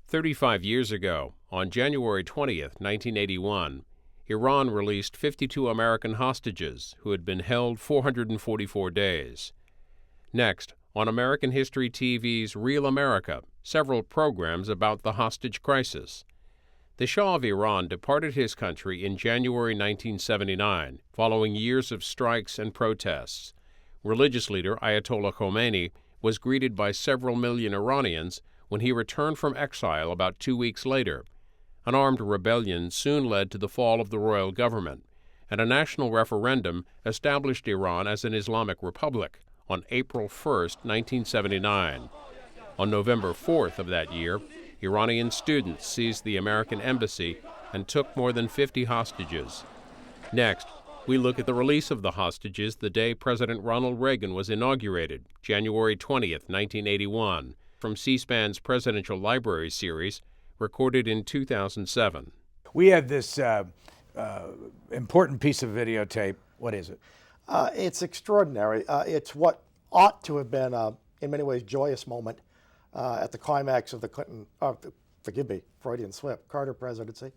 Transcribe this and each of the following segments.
35 years ago, on January 20th, 1981, Iran released 52 American hostages who had been held 444 days. Next, on American History TV's Real America, several programs about the hostage crisis. The Shah of Iran departed his country in January 1979, following years of strikes and protests. Religious leader Ayatollah Khomeini was greeted by several million Iranians when he returned from exile about 2 weeks later. An armed rebellion soon led to the fall of the royal government, and a national referendum established Iran as an Islamic republic on April 1, 1979. On November 4th of that year, Iranian students seized the American embassy and took more than 50 hostages. Next, we look at the release of the hostages the day President Ronald Reagan was inaugurated, January 20th, 1981, from C-SPAN's Presidential Library series, recorded in 2007. We have this important piece of videotape. What is it? It's extraordinary. It's what ought to have been, in many ways, joyous moment at the climax of the Clinton, Freudian slip, Carter presidency,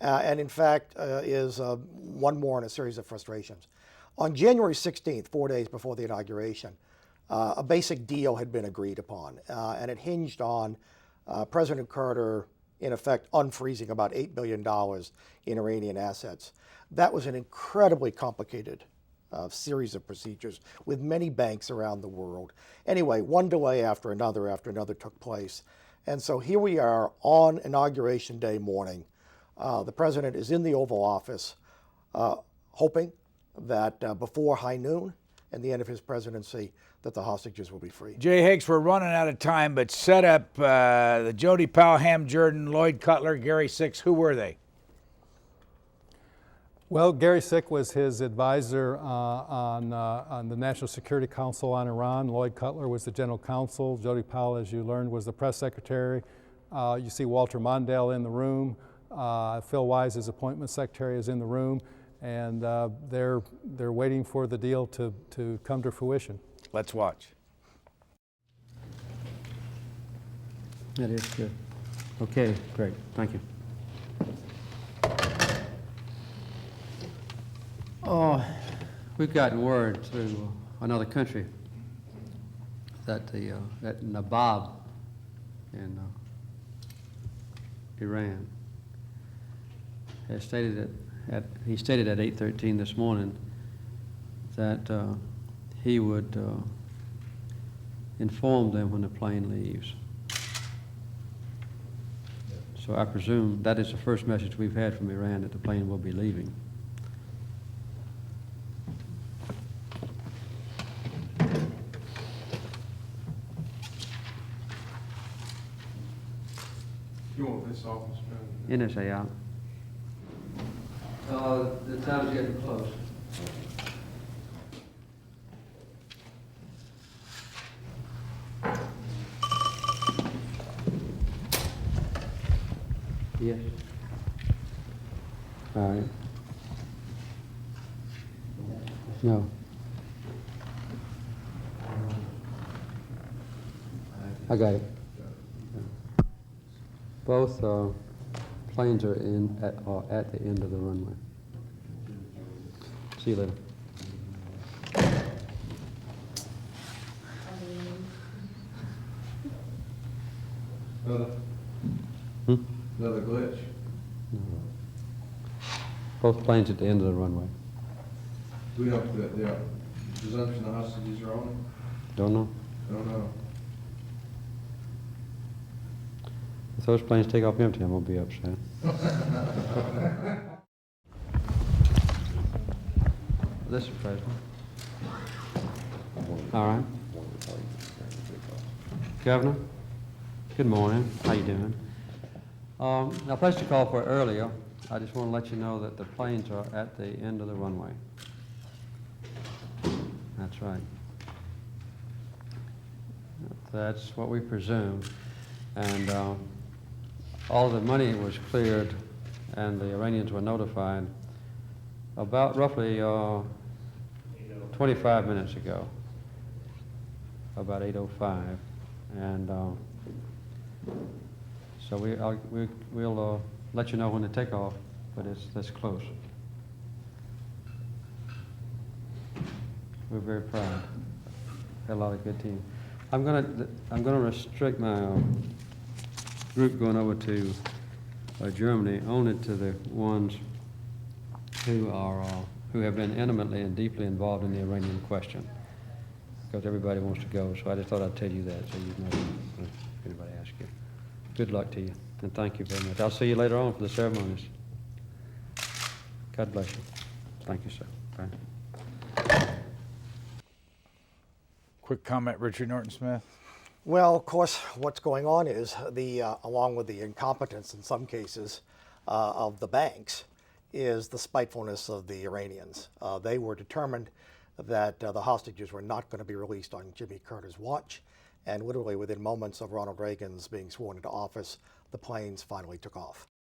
and in fact is one more in a series of frustrations. On January 16th, 4 days before the inauguration, a basic deal had been agreed upon, and it hinged on President Carter, in effect, unfreezing about $8 billion in Iranian assets. That was an incredibly complicated series of procedures with many banks around the world. Anyway, one delay after another took place. And so here we are on Inauguration Day morning. The president is in the Oval Office hoping that before high noon and the end of his presidency that the hostages will be free. Jay Higgs, we're running out of time, but set up the Jody Powell, Ham Jordan, Lloyd Cutler, Gary Sick. Who were they? Well, Gary Sick was his advisor on the National Security Council on Iran. Lloyd Cutler was the general counsel. Jody Powell, as you learned, was the press secretary. You see Walter Mondale in the room. Phil Wise, his appointment secretary, is in the room. And they're waiting for the deal to come to fruition. Let's watch. That is good. Okay, great. Thank you. Oh, we've gotten word through another country that that Nabab in Iran has stated he stated at 8:13 this morning that he would inform them when the plane leaves. So I presume that is the first message we've had from Iran, that the plane will be leaving. You want this office? NSA out. The time's getting close. Yes. All right. No. I got it. Both planes are at the end of the runway. See you later. Another glitch? No. Both planes at the end of the runway. Do we know if the presumption the hostages are on? Don't know. Don't know. If those planes take off empty, I'm going to be upset. This is President. All right. Governor, good morning. How you doing? Now, I placed a call for it earlier. I just want to let you know that the planes are at the end of the runway. That's right. That's what we presume. And all the money was cleared and the Iranians were notified about roughly 25 minutes ago, about 8:05. And so So we'll let you know when to take off, but that's close. We're very proud. Got a lot of good teams. I'm gonna restrict my group going over to Germany only to the ones who have been intimately and deeply involved in the Iranian question, because everybody wants to go. So I just thought I'd tell you that, so you know if anybody asks you. Good luck to you, and thank you very much. I'll see you later on for the ceremonies. God bless you. Thank you, sir. Bye. Quick comment, Richard Norton Smith. Well, of course, what's going on is along with the incompetence in some cases of the banks, is the spitefulness of the Iranians. They were determined that the hostages were not going to be released on Jimmy Carter's watch, and literally within moments of Ronald Reagan's being sworn into office, the planes finally took off.